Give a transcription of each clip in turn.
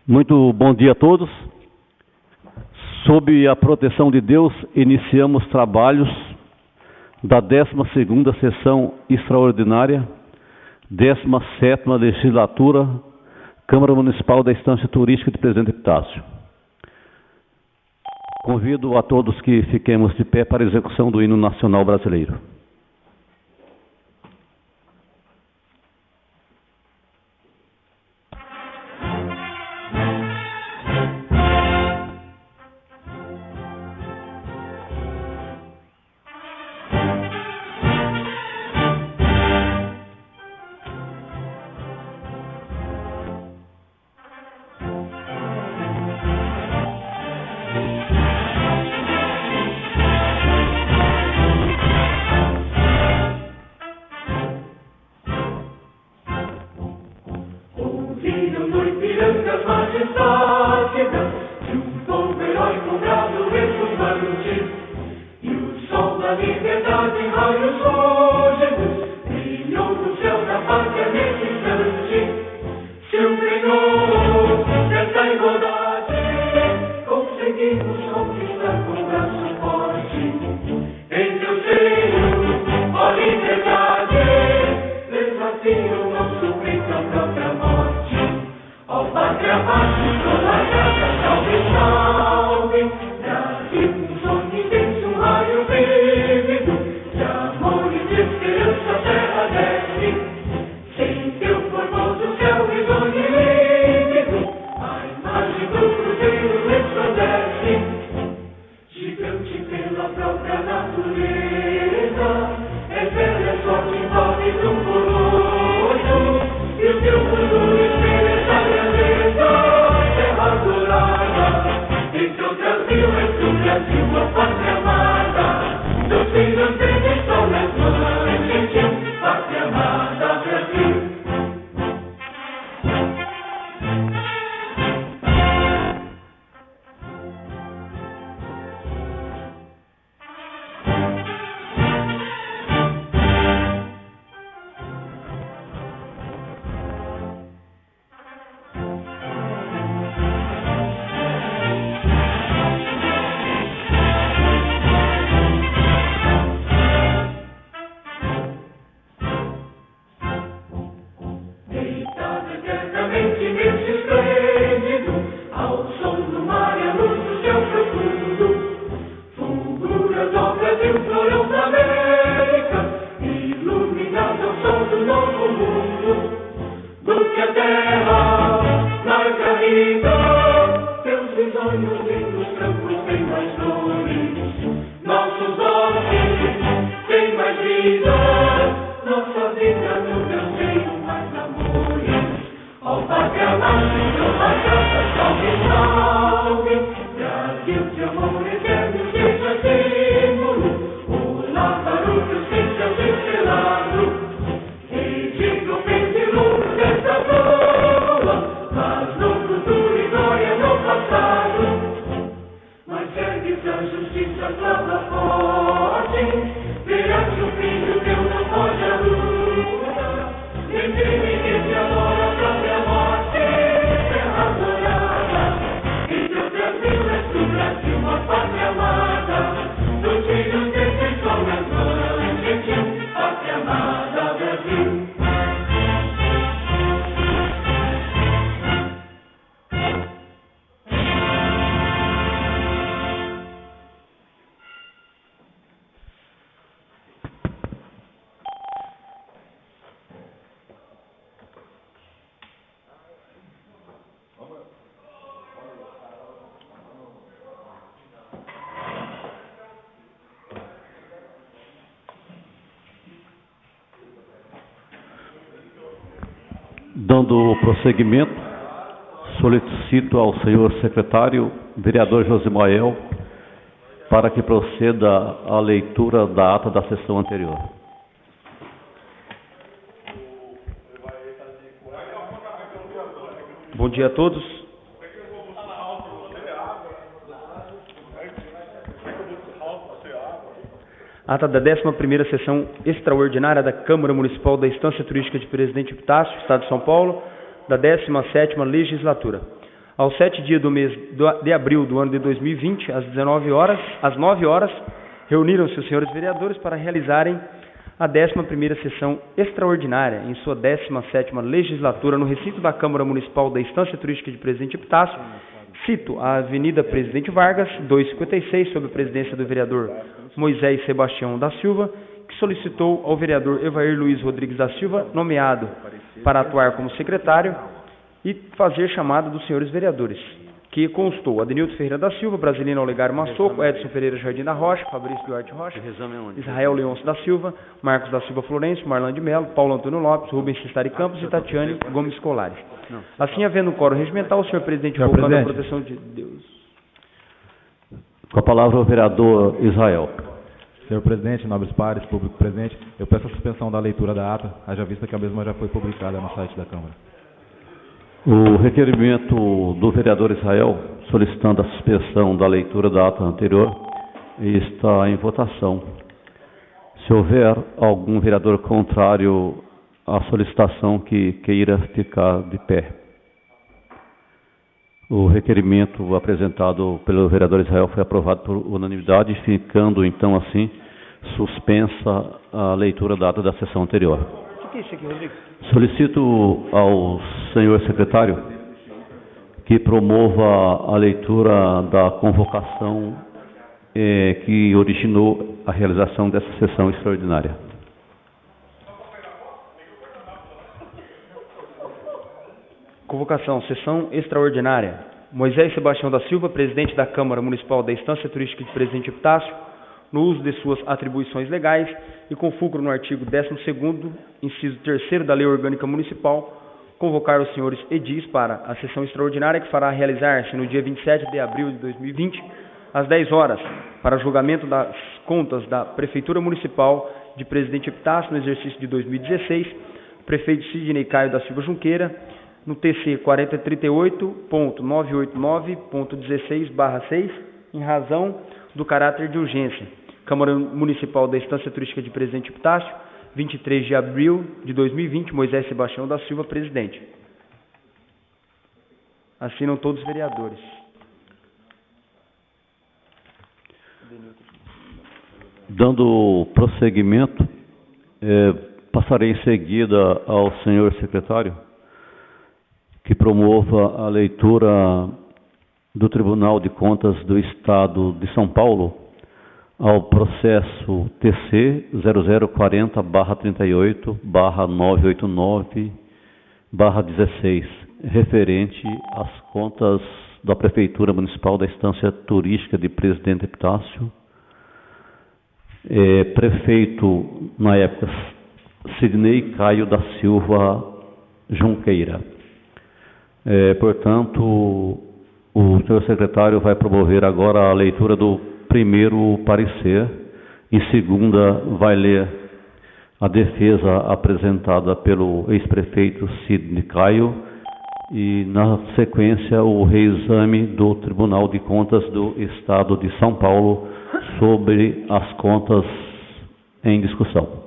Muito bom dia a todos. Sob a proteção de Deus, iniciamos trabalhos da 12ª sessão extraordinária, 17ª legislatura, Câmara Municipal da Estância Turística de Presidente Epitácio. Convido a todos que fiquemos de pé para a execução do hino nacional brasileiro. Dando prosseguimento, solicito ao senhor secretário, vereador Josimael, para que proceda a leitura da ata da sessão anterior. Bom dia a todos. Ata da 11ª sessão extraordinária da Câmara Municipal da Estância Turística de Presidente Epitácio, Estado de São Paulo, da 17ª legislatura. Aos 7 dias do mês de abril do ano de 2020, às 9 horas, reuniram-se os senhores vereadores para realizarem a 11ª sessão extraordinária em sua 17ª legislatura no recinto da Câmara Municipal da Estância Turística de Presidente Epitácio, cito a Avenida Presidente Vargas, 256, sob a presidência do vereador Moisés Sebastião da Silva, que solicitou ao vereador Evair Luiz Rodrigues da Silva, nomeado para atuar como secretário, e fazer chamada dos senhores vereadores, que constou Adenildo Ferreira da Silva, Brasilino Olegário Massoco, Edson Pereira Jardim da Rocha, Fabrício Duarte Rocha, Israel Leôncio da Silva, Marcos da Silva Florencio, Marlan de Melo, Paulo Antônio Lopes, Rubens Cistari Campos e Tatiane Gomes Colares. Assim, havendo um quórum regimental, o senhor presidente, invocando a proteção de Deus. Com a palavra o vereador Israel. Senhor presidente, nobres pares, público presente, eu peço a suspensão da leitura da ata, haja vista que a mesma já foi publicada no site da Câmara. O requerimento do vereador Israel, solicitando a suspensão da leitura da ata anterior, está em votação. Se houver algum vereador contrário à solicitação que queira ficar de pé. O requerimento apresentado pelo vereador Israel foi aprovado por unanimidade, ficando então assim suspensa a leitura da ata da sessão anterior. O que é isso aqui, Rodrigo? Solicito ao senhor secretário que promova a leitura da convocação que originou a realização dessa sessão extraordinária. Convocação, sessão extraordinária. Moisés Sebastião da Silva, presidente da Câmara Municipal da Estância Turística de Presidente Epitácio, no uso de suas atribuições legais e com fulcro no artigo 12º, inciso 3º da Lei Orgânica Municipal, convocar os senhores edis para a sessão extraordinária que fará realizar-se no dia 27 de abril de 2020, às 10 horas, para julgamento das contas da Prefeitura Municipal de Presidente Epitácio no exercício de 2016, prefeito Sidney Caio da Silva Junqueira, no TC 4038.989.16/6, em razão do caráter de urgência. Câmara Municipal da Estância Turística de Presidente Epitácio, 23 de abril de 2020, Moisés Sebastião da Silva, presidente. Assinam todos os vereadores. Dando prosseguimento, passarei em seguida ao senhor secretário que promova a leitura do Tribunal de Contas do Estado de São Paulo ao processo TC 0040/38/989/16, referente às contas da Prefeitura Municipal da Estância Turística de Presidente Epitácio, prefeito, na época, Sidney Caio da Silva Junqueira. Portanto, o senhor secretário vai promover agora a leitura do primeiro parecer. Em segunda, vai ler a defesa apresentada pelo ex-prefeito Sidney Caio e, na sequência, o reexame do Tribunal de Contas do Estado de São Paulo sobre as contas em discussão.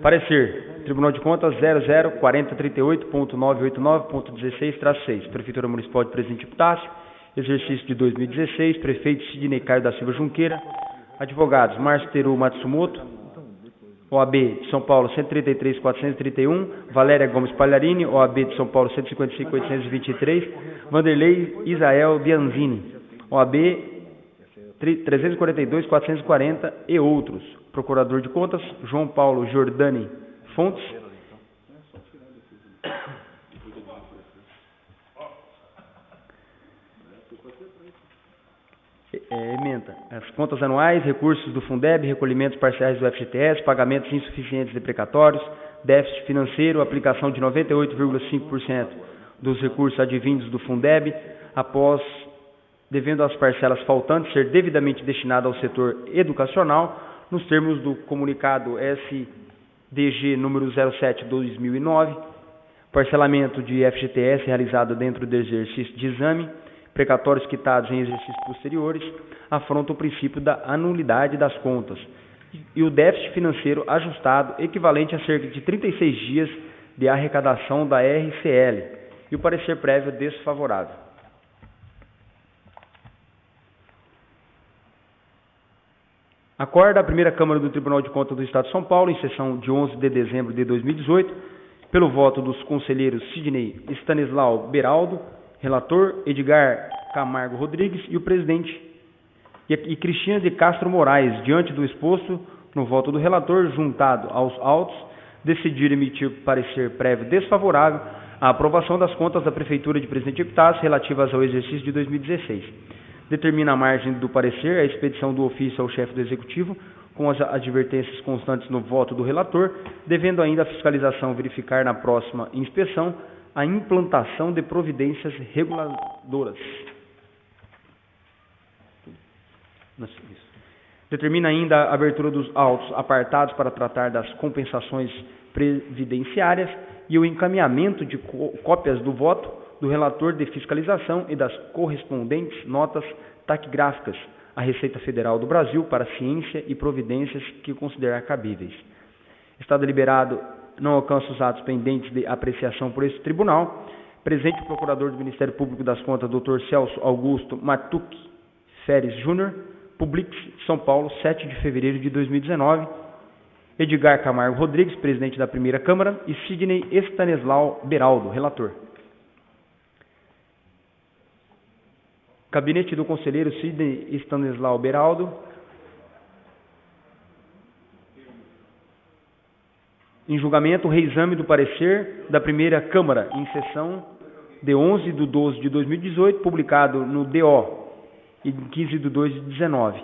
Parecer. Tribunal de Contas 004038.989.16/6. Prefeitura Municipal de Presidente Epitácio. Exercício de 2016. Prefeito Sidney Caio da Silva Junqueira. Advogados Márcio Teru Matsumoto. OAB de São Paulo 133.431. Valéria Gomes Palharini. OAB de São Paulo 155.823. Vanderlei Israel Bianzini. OAB 342.440 e outros. Procurador de Contas, João Paulo Giordani Fontes. Ementa. As contas anuais, recursos do Fundeb, recolhimentos parciais do FGTS, pagamentos insuficientes de precatórios, déficit financeiro, aplicação de 98,5% dos recursos advindos do Fundeb, após devendo as parcelas faltantes ser devidamente destinada ao setor educacional, nos termos do comunicado SDG número 07/2009, parcelamento de FGTS realizado dentro do exercício de exame, precatórios quitados em exercícios posteriores, afronta o princípio da anulidade das contas, e o déficit financeiro ajustado, equivalente a cerca de 36 dias de arrecadação da RCL, e o parecer prévio desfavorável. Acorda a primeira Câmara do Tribunal de Contas do Estado de São Paulo, em sessão de 11 de dezembro de 2018, pelo voto dos conselheiros Sidney Stanislau Beraldo, relator, Edgar Camargo Rodrigues e o presidente, e Cristina de Castro Moraes, diante do exposto no voto do relator, juntado aos autos, decidir emitir parecer prévio desfavorável à aprovação das contas da Prefeitura de Presidente Epitácio relativas ao exercício de 2016. Determina a margem do parecer a expedição do ofício ao chefe do Executivo, com as advertências constantes no voto do relator, devendo ainda a fiscalização verificar na próxima inspeção a implantação de providências reguladoras. Determina ainda a abertura dos autos apartados para tratar das compensações previdenciárias e o encaminhamento de cópias do voto do relator de fiscalização e das correspondentes notas taquigráficas à Receita Federal do Brasil para ciência e providências que considerar cabíveis. Está deliberado, não alcança os atos pendentes de apreciação por este tribunal. Presente o Procurador do Ministério Público das Contas, Dr. Celso Augusto Matuque Feres Júnior, Publix, São Paulo, 7 de fevereiro de 2019. Edgar Camargo Rodrigues, presidente da primeira Câmara, e Sidney Stanislau Beraldo, relator. Gabinete do conselheiro Sidney Stanislau Beraldo. Em julgamento, o reexame do parecer da primeira Câmara, em sessão de 11 de 12 de 2018, publicado no DO, em 15 de 2 de 19.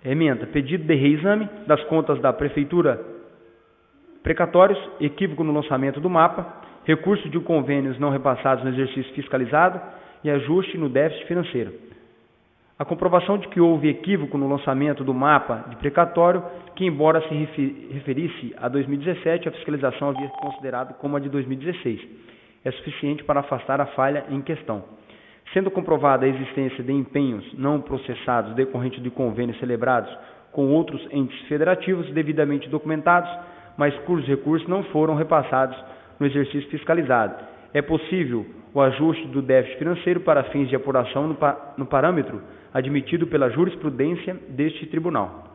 Emenda. Pedido de reexame das contas da Prefeitura, precatórios, equívoco no lançamento do mapa, recurso de convênios não repassados no exercício fiscalizado e ajuste no déficit financeiro. A comprovação de que houve equívoco no lançamento do mapa de precatório, que embora se referisse a 2017, a fiscalização havia considerado como a de 2016, é suficiente para afastar a falha em questão. Sendo comprovada a existência de empenhos não processados decorrentes de convênios celebrados com outros entes federativos devidamente documentados, mas cujos recursos não foram repassados no exercício fiscalizado, é possível o ajuste do déficit financeiro para fins de apuração no parâmetro admitido pela jurisprudência deste tribunal.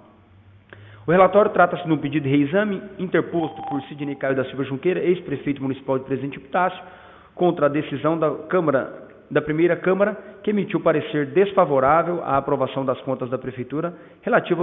O relatório trata-se de um pedido de reexame interposto por Sidney Caio da Silva Junqueira, ex-prefeito municipal de Presidente Epitácio, contra a decisão da primeira Câmara, que emitiu parecer desfavorável à aprovação das contas da Prefeitura relativa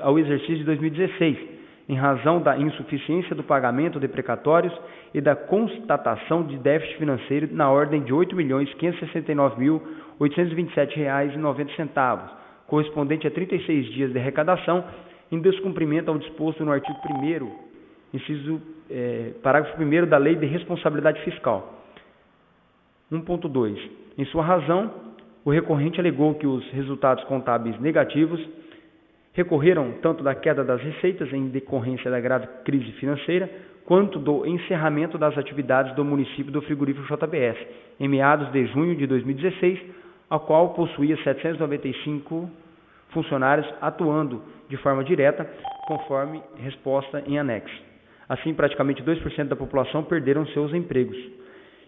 ao exercício de 2016, em razão da insuficiência do pagamento de precatórios e da constatação de déficit financeiro na ordem de R$ 8.569.827,90, correspondente a 36 dias de arrecadação, em descumprimento ao disposto no artigo 1º, parágrafo 1º da Lei de Responsabilidade Fiscal. 1.2. Em sua razão, o recorrente alegou que os resultados contábeis negativos recorreram tanto da queda das receitas em decorrência da grave crise financeira, quanto do encerramento das atividades do município do frigorífico JBS, em meados de junho de 2016, a qual possuía 795 funcionários atuando de forma direta, conforme resposta em anexo. Assim, praticamente 2% da população perderam seus empregos.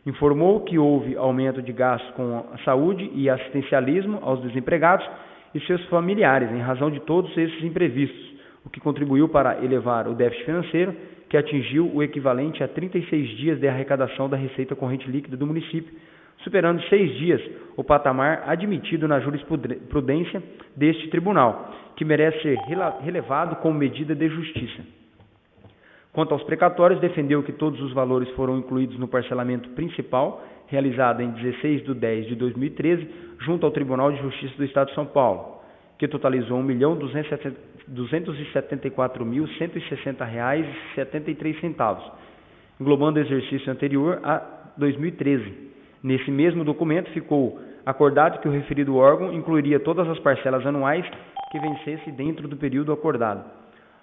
Informou que houve aumento de gastos com a saúde e assistencialismo aos desempregados e seus familiares, em razão de todos esses imprevistos, o que contribuiu para elevar o déficit financeiro, que atingiu o equivalente a 36 dias de arrecadação da receita corrente líquida do município, superando 6 dias o patamar admitido na jurisprudência deste tribunal, que merece ser relevado como medida de justiça. Quanto aos precatórios, defendeu que todos os valores foram incluídos no parcelamento principal, realizado em 16 de 10 de 2013, junto ao Tribunal de Justiça do Estado de São Paulo, que totalizou R$ 1.274.160,73, englobando o exercício anterior a 2013. Nesse mesmo documento, ficou acordado que o referido órgão incluiria todas as parcelas anuais que vencesse dentro do período acordado.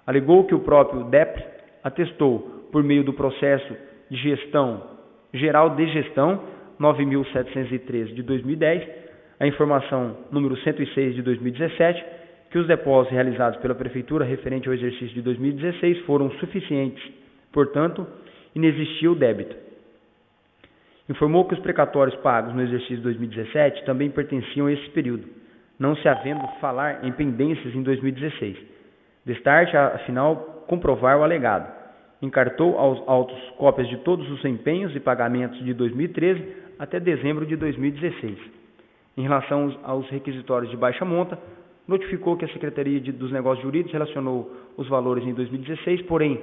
Alegou que o próprio DEPRE atestou, por meio do processo de gestão geral de gestão 9.713 de 2010, a informação número 106 de 2017, que os depósitos realizados pela Prefeitura referente ao exercício de 2016 foram suficientes, portanto, inexistia o débito. Informou que os precatórios pagos no exercício de 2017 também pertenciam a esse período, não se havendo falar em pendências em 2016. Destarte, afinal, comprovar o alegado. Encartou aos autos cópias de todos os empenhos e pagamentos de 2013 até dezembro de 2016. Em relação aos requisitórios de baixa monta, notificou que a Secretaria dos Negócios Jurídicos relacionou os valores em 2016, porém,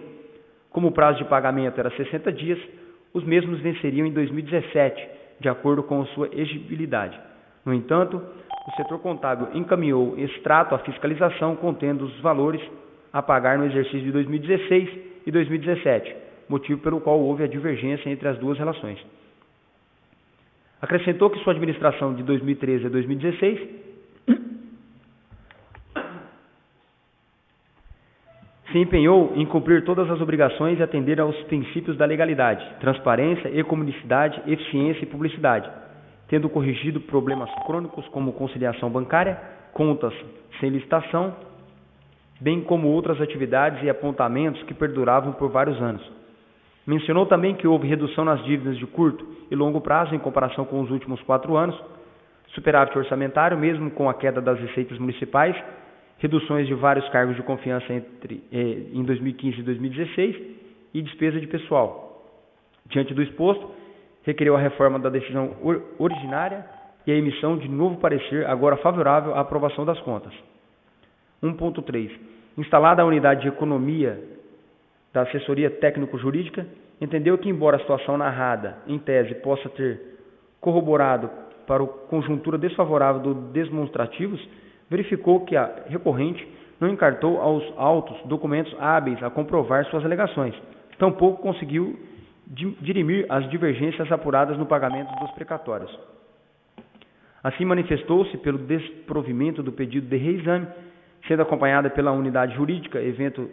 como o prazo de pagamento era 60 dias, os mesmos venceriam em 2017, de acordo com sua exigibilidade. No entanto, o setor contábil encaminhou extrato à fiscalização contendo os valores a pagar no exercício de 2016 e 2017, motivo pelo qual houve a divergência entre as duas relações. Acrescentou que sua administração de 2013 a 2016 se empenhou em cumprir todas as obrigações e atender aos princípios da legalidade, transparência, economicidade, eficiência e publicidade, tendo corrigido problemas crônicos como conciliação bancária, contas sem licitação, bem como outras atividades e apontamentos que perduravam por vários anos. Mencionou também que houve redução nas dívidas de curto e longo prazo em comparação com os últimos 4 anos, superávit orçamentário mesmo com a queda das receitas municipais, reduções de vários cargos de confiança em 2015 e 2016 e despesa de pessoal. Diante do exposto, requeriu a reforma da decisão originária e a emissão de novo parecer, agora favorável à aprovação das contas. 1.3. Instalada a unidade de economia da assessoria técnico-jurídica, entendeu que, embora a situação narrada, em tese, possa ter corroborado para a conjuntura desfavorável dos desmonstrativos, verificou que a recorrente não encartou aos autos documentos hábeis a comprovar suas alegações, tampouco conseguiu dirimir as divergências apuradas no pagamento dos precatórios. Assim, manifestou-se pelo desprovimento do pedido de reexame, sendo acompanhada pela unidade jurídica, evento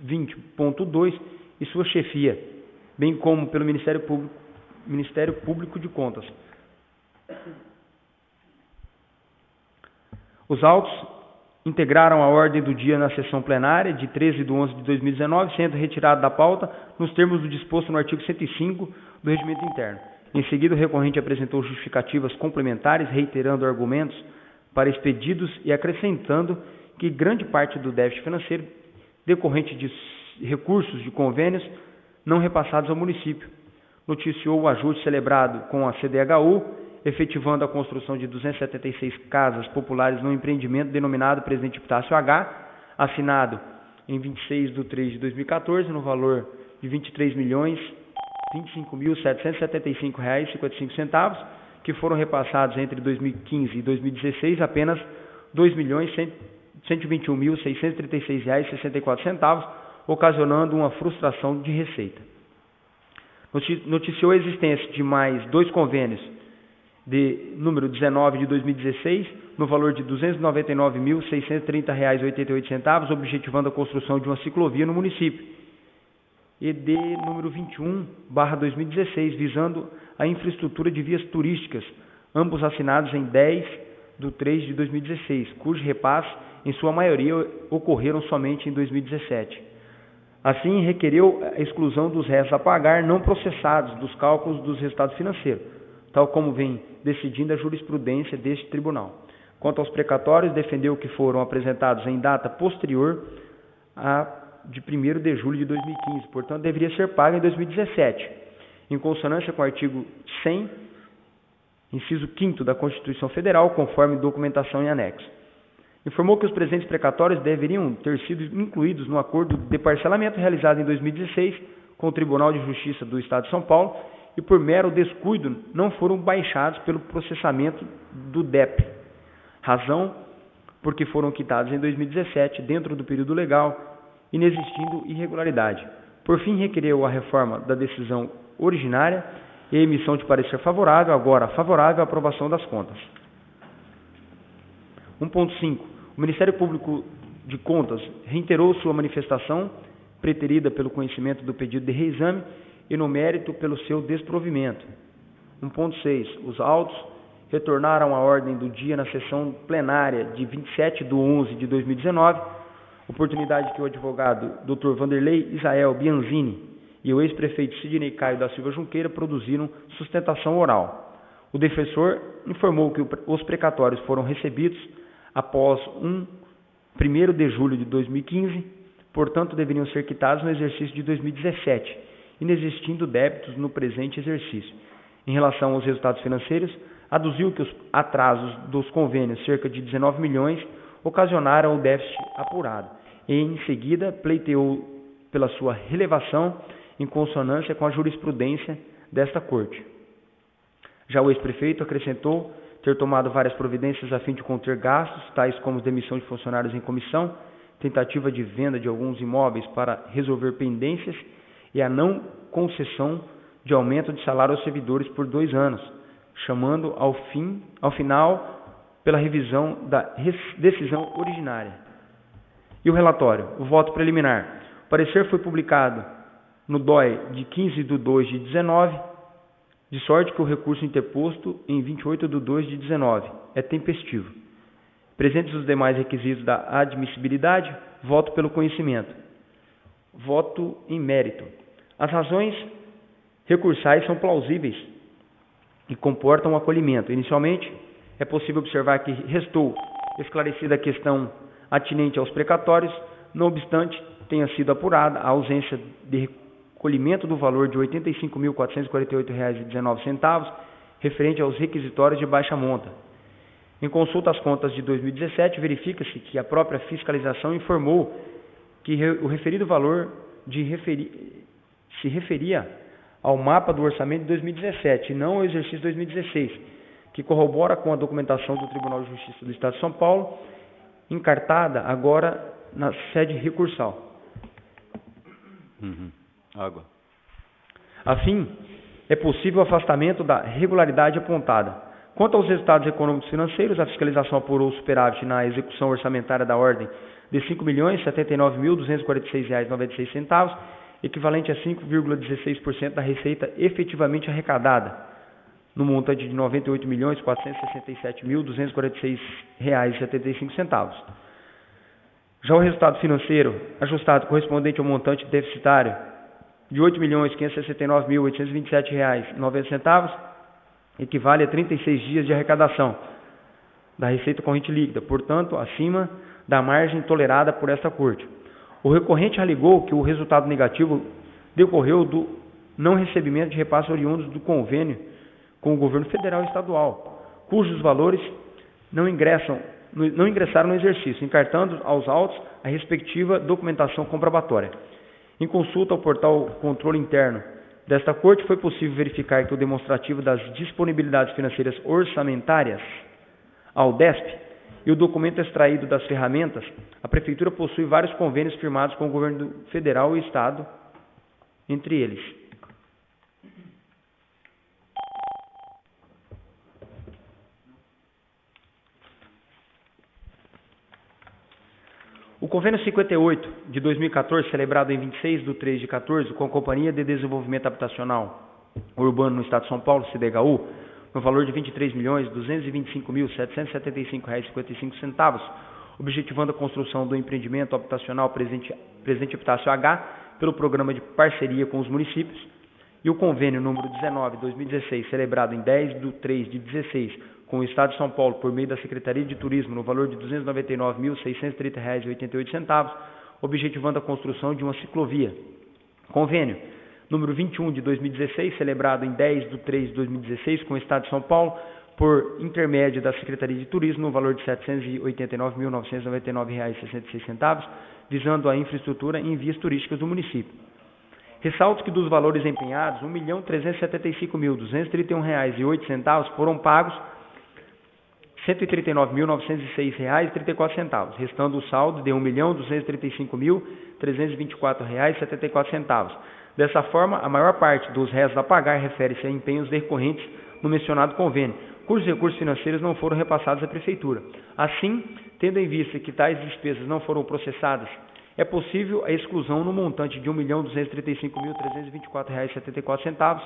20.2, e sua chefia, bem como pelo Ministério Público de Contas. Os autos integraram a ordem do dia na sessão plenária de 13/11/2019, sendo retirado da pauta nos termos do disposto no artigo 105 do Regimento Interno. Em seguida, o recorrente apresentou justificativas complementares, reiterando argumentos para expedidos e acrescentando que grande parte do déficit financeiro decorrente de recursos de convênios não repassados ao município. Noticiou o ajuste celebrado com a CDHU, efetivando a construção de 276 casas populares no empreendimento denominado Presidente Epitácio H, assinado em 26/3/2014, no valor de R$ 23.025.775,55, que foram repassados entre 2015 e 2016 apenas R$ 2.121.636,64, ocasionando uma frustração de receita. Noticiou a existência de mais 2 convênios de número 19 de 2016, no valor de R$ 299.630,88, objetivando a construção de uma ciclovia no município, e de número 21/2016, visando a infraestrutura de vias turísticas, ambos assinados em 10/3/2016, cujo repasse, em sua maioria, ocorreram somente em 2017. Assim, requereu a exclusão dos restos a pagar não processados dos cálculos dos resultados financeiros, tal como vem decidindo a jurisprudência deste tribunal. Quanto aos precatórios, defendeu que foram apresentados em data posterior a de 1º de julho de 2015, portanto, deveria ser pago em 2017, em consonância com o artigo 100, inciso 5º da Constituição Federal, conforme documentação em anexo. Informou que os presentes precatórios deveriam ter sido incluídos no acordo de parcelamento realizado em 2016 com o Tribunal de Justiça do Estado de São Paulo e, por mero descuido, não foram baixados pelo processamento do DEP, razão porque foram quitados em 2017, dentro do período legal, inexistindo irregularidade. Por fim, requereu a reforma da decisão originária e a emissão de parecer favorável, agora favorável à aprovação das contas. 1.5. O Ministério Público de Contas reiterou sua manifestação, preterida pelo conhecimento do pedido de reexame e no mérito pelo seu desprovimento. 1.6. Os autos retornaram à ordem do dia na sessão plenária de 27/11/2019, oportunidade que o advogado Dr. Vanderlei Isael Bianzini e o ex-prefeito Sidney Caio da Silva Junqueira produziram sustentação oral. O defensor informou que os precatórios foram recebidos após 1º de julho de 2015, portanto deveriam ser quitados no exercício de 2017, inexistindo débitos no presente exercício. Em relação aos resultados financeiros, aduziu que os atrasos dos convênios, cerca de 19 milhões, ocasionaram o déficit apurado. E, em seguida, pleiteou pela sua relevação em consonância com a jurisprudência desta Corte. Já o ex-prefeito acrescentou ter tomado várias providências a fim de conter gastos, tais como demissão de funcionários em comissão, tentativa de venda de alguns imóveis para resolver pendências e a não concessão de aumento de salário aos servidores por 2 anos, chamando ao final pela revisão da decisão originária. E o relatório? O voto preliminar. O parecer foi publicado no DOI de 15/2/19, de sorte que o recurso interposto em 28/2/19 é tempestivo. Presentes os demais requisitos da admissibilidade, voto pelo conhecimento. Voto em mérito. As razões recursais são plausíveis e comportam o acolhimento. Inicialmente, é possível observar que restou esclarecida a questão atinente aos precatórios, não obstante tenha sido apurada a ausência de recolhimento do valor de R$ 85.448,19, referente aos requisitórios de baixa monta. Em consulta às contas de 2017, verifica-se que a própria fiscalização informou que o referido valor se referia ao mapa do orçamento de 2017 e não ao exercício 2016, que corrobora com a documentação do Tribunal de Justiça do Estado de São Paulo, encartada agora na sede recursal. Água. Assim, é possível o afastamento da regularidade apontada. Quanto aos resultados econômicos financeiros, a fiscalização apurou o superávit na execução orçamentária da ordem de R$ 5.079.246,96, equivalente a 5,16% da receita efetivamente arrecadada, no montante de R$ 98.467.246,75. Já o resultado financeiro ajustado correspondente ao montante deficitário de R$ 8.569.827,90 equivale a 36 dias de arrecadação da receita corrente líquida, portanto, acima da margem tolerada por esta Corte. O recorrente alegou que o resultado negativo decorreu do não recebimento de repasses oriundos do convênio com o governo federal e estadual, cujos valores não ingressaram no exercício, encartando aos autos a respectiva documentação comprobatória. Em consulta ao portal Controle Interno desta Corte, foi possível verificar que o demonstrativo das disponibilidades financeiras orçamentárias ao DESP e o documento extraído das ferramentas, a Prefeitura possui vários convênios firmados com o governo federal e Estado, entre eles. O convênio 58 de 2014, celebrado em 26/3/14 com a Companhia de Desenvolvimento Habitacional Urbano no Estado de São Paulo, CDHU, no valor de R$ 23.225.775,55, objetivando a construção do empreendimento habitacional Presente Epitácio H pelo programa de parceria com os municípios, e o convênio número 19/2016, celebrado em 10/3/16 com o Estado de São Paulo por meio da Secretaria de Turismo no valor de R$ 299.630,88, objetivando a construção de uma ciclovia. Convênio número 21/2016, celebrado em 10/3/2016 com o Estado de São Paulo por intermédio da Secretaria de Turismo no valor de R$ 789.999,66, visando a infraestrutura em vias turísticas do município. Ressalto que dos valores empenhados, R$ 1.375.231,08 foram pagos R$ 139.906,34, restando o saldo de R$ 1.235.324,74. Dessa forma, a maior parte dos restos a pagar refere-se a empenhos decorrentes no mencionado convênio, cujos recursos financeiros não foram repassados à Prefeitura. Assim, tendo em vista que tais despesas não foram processadas, é possível a exclusão no montante de R$ 1.235.324,74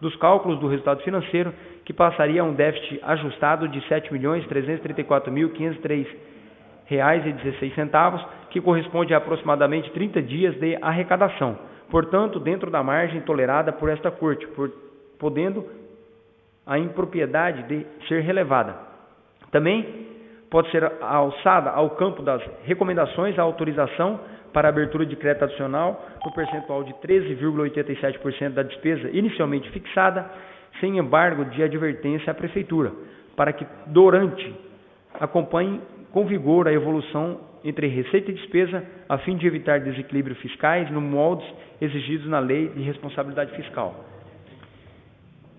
dos cálculos do resultado financeiro, que passaria a um déficit ajustado de R$ 7.334.503,16, que corresponde a aproximadamente 30 dias de arrecadação, portanto, dentro da margem tolerada por esta Corte, podendo a impropriedade de ser relevada. Também pode ser alçada ao campo das recomendações a autorização para a abertura de crédito adicional no percentual de 13,87% da despesa inicialmente fixada, sem embargo de advertência à Prefeitura, para que durante acompanhe com vigor a evolução entre receita e despesa, a fim de evitar desequilíbrios fiscais no moldes exigidos na Lei de Responsabilidade Fiscal.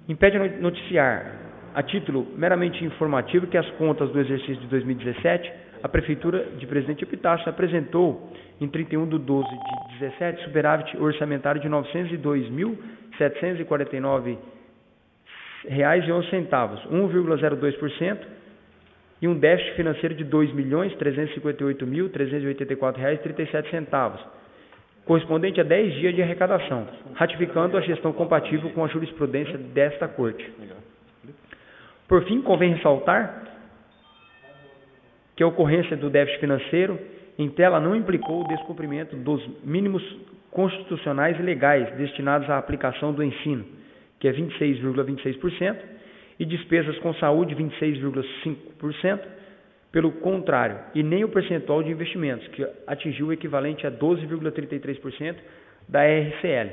Impede noticiar, a título meramente informativo, que as contas do exercício de 2017, a Prefeitura de Presidente Epitácio apresentou, em 31/12/17, superávit orçamentário de R$ 902.749,11, 1,02%, e um déficit financeiro de R$ 2.358.384,37, correspondente a 10 dias de arrecadação, ratificando a gestão compatível com a jurisprudência desta Corte. Por fim, convém ressaltar que a ocorrência do déficit financeiro em tela não implicou o descumprimento dos mínimos constitucionais e legais destinados à aplicação do ensino, que é 26,26%, e despesas com saúde, 26,5%, pelo contrário, e nem o percentual de investimentos, que atingiu o equivalente a 12,33% da RCL.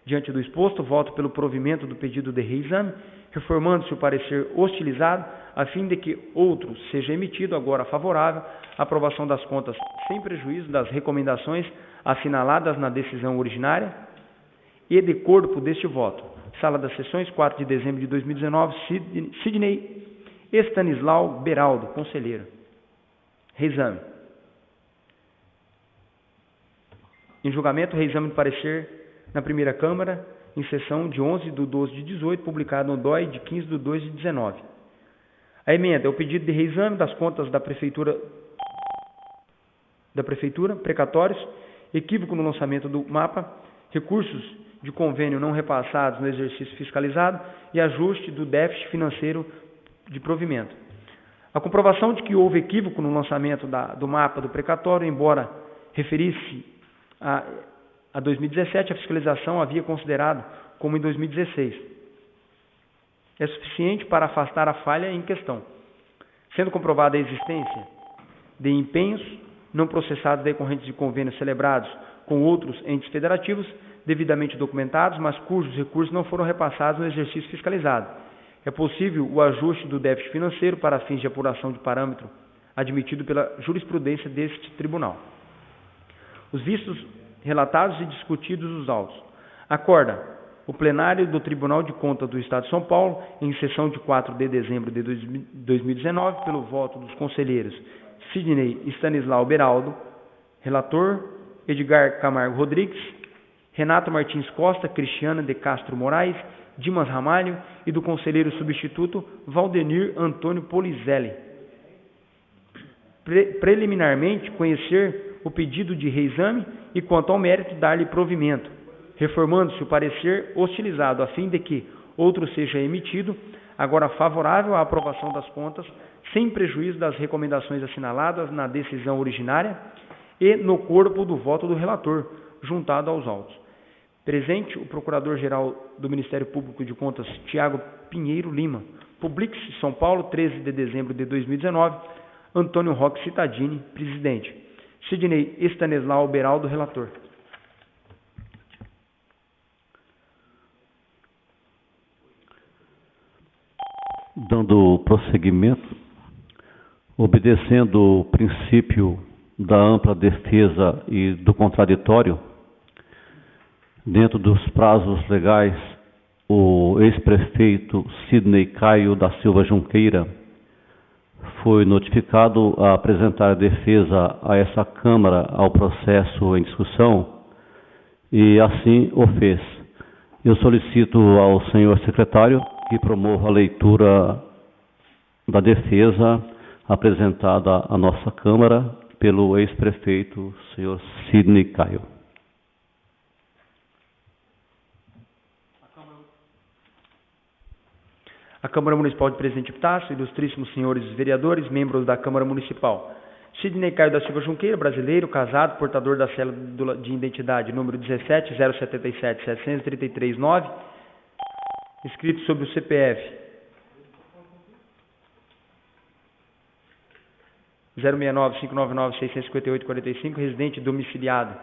Diante do exposto, voto pelo provimento do pedido de reexame, reformando-se o parecer hostilizado, a fim de que outro seja emitido, agora favorável, à aprovação das contas sem prejuízo das recomendações assinaladas na decisão originária e de corpo deste voto. Sala das Sessões, 4 de dezembro de 2019, Sidney Estanislau Beraldo, conselheiro. Reexame. Em julgamento, reexame de parecer na primeira Câmara, em sessão de 11/12/18, publicado no DOI de 15/2/19. A emenda é o pedido de reexame das contas da Prefeitura, precatórios, equívoco no lançamento do mapa, recursos de convênio não repassados no exercício fiscalizado e ajuste do déficit financeiro de provimento. A comprovação de que houve equívoco no lançamento do mapa do precatório, embora referisse a 2017, a fiscalização havia considerado como em 2016. É suficiente para afastar a falha em questão, sendo comprovada a existência de empenhos não processados decorrentes de convênios celebrados com outros entes federativos, devidamente documentados, mas cujos recursos não foram repassados no exercício fiscalizado. É possível o ajuste do déficit financeiro para fins de apuração de parâmetro admitido pela jurisprudência deste tribunal. Os vistos relatados e discutidos os autos. Acorda o plenário do Tribunal de Contas do Estado de São Paulo, em sessão de 4 de dezembro de 2019, pelo voto dos conselheiros Sidney Estanislau Beraldo, relator, Edgar Camargo Rodrigues, Renato Martins Costa, Cristiana de Castro Moraes, Dimas Ramalho e do conselheiro substituto Valdenir Antônio Polizelli. Preliminarmente, conhecer o pedido de reexame e, quanto ao mérito, dar-lhe provimento, reformando-se o parecer hostilizado, a fim de que outro seja emitido, agora favorável à aprovação das contas, sem prejuízo das recomendações assinaladas na decisão originária e no corpo do voto do relator, juntado aos autos. Presente o Procurador-Geral do Ministério Público de Contas, Tiago Pinheiro Lima. Publique-se, São Paulo, 13 de dezembro de 2019, Antônio Roque Cittadini, presidente. Sidney Estanislau Beraldo, relator. Dando prosseguimento, obedecendo o princípio da ampla defesa e do contraditório, dentro dos prazos legais, o ex-prefeito Sidney Caio da Silva Junqueira foi notificado a apresentar defesa a essa Câmara ao processo em discussão e assim o fez. Eu solicito ao senhor secretário que promova a leitura da defesa apresentada à nossa Câmara pelo ex-prefeito, senhor Sidney Caio. A Câmara Municipal de Presidente Epitácio, ilustríssimos senhores vereadores, membros da Câmara Municipal. Sidney Caio da Silva Junqueira, brasileiro, casado, portador da cédula de identidade número 17.077.733.9, inscrito sob o CPF 069-599-658-45, residente domiciliado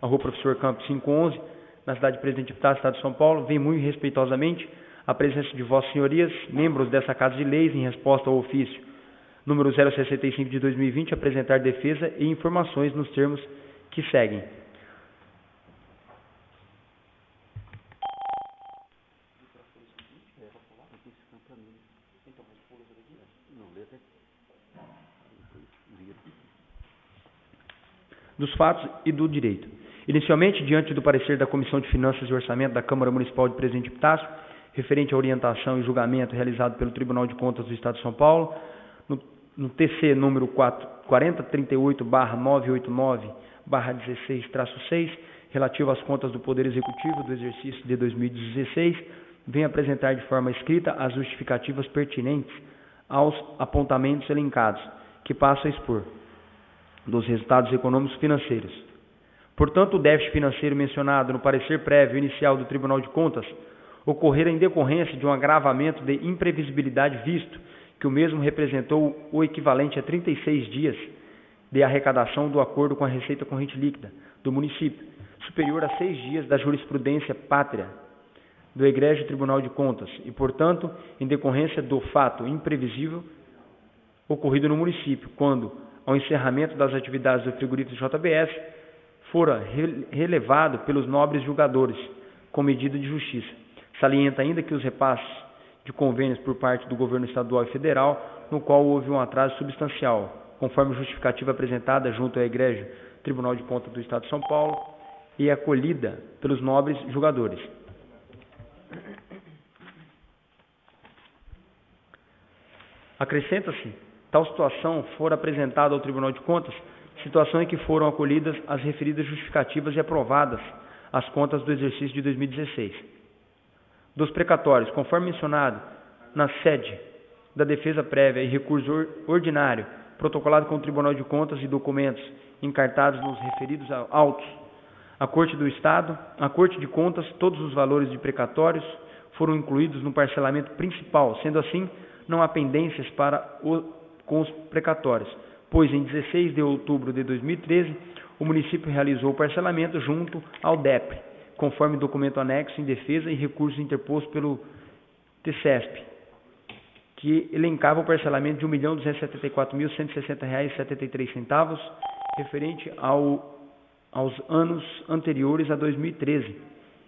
à Rua Professor Campos 511, na cidade de Presidente Epitácio, Estado de São Paulo. Vem muito respeitosamente a presença de Vossas Senhorias, membros dessa Casa de Leis, em resposta ao ofício número 065 de 2020, apresentar defesa e informações nos termos que seguem. Dos fatos e do direito. Inicialmente, diante do parecer da Comissão de Finanças e Orçamento da Câmara Municipal de Presidente Epitácio, referente à orientação e julgamento realizado pelo Tribunal de Contas do Estado de São Paulo, no TC número 4038/989/16-6, relativo às contas do Poder Executivo do exercício de 2016, vem apresentar de forma escrita as justificativas pertinentes aos apontamentos elencados, que passo a expor, dos resultados econômicos financeiros. Portanto, o déficit financeiro mencionado no parecer prévio inicial do Tribunal de Contas ocorrera em decorrência de um agravamento de imprevisibilidade, visto que o mesmo representou o equivalente a 36 dias de arrecadação do acordo com a receita corrente líquida do município, superior a 6 dias da jurisprudência pátria do egrégio Tribunal de Contas e, portanto, em decorrência do fato imprevisível ocorrido no município, quando, ao encerramento das atividades do frigorífico JBS, fora relevado pelos nobres julgadores, com medida de justiça. Salienta ainda que os repasses de convênios por parte do governo estadual e federal, no qual houve um atraso substancial, conforme justificativa apresentada junto ao egrégio Tribunal de Contas do Estado de São Paulo e acolhida pelos nobres julgadores. Acrescenta-se, tal situação for apresentada ao Tribunal de Contas, situação em que foram acolhidas as referidas justificativas e aprovadas as contas do exercício de 2016. Dos precatórios, conforme mencionado na sede da defesa prévia e recurso ordinário, protocolado com o Tribunal de Contas e documentos encartados nos referidos autos, a Corte do Estado, a Corte de Contas, todos os valores de precatórios foram incluídos no parcelamento principal, sendo assim, não há pendências com os precatórios, pois em 16 de outubro de 2013, o município realizou o parcelamento junto ao DEPRE, conforme documento anexo em defesa e recurso interposto pelo TCESP, que elencava o parcelamento de R$ 1.274.160,73, referente aos anos anteriores a 2013,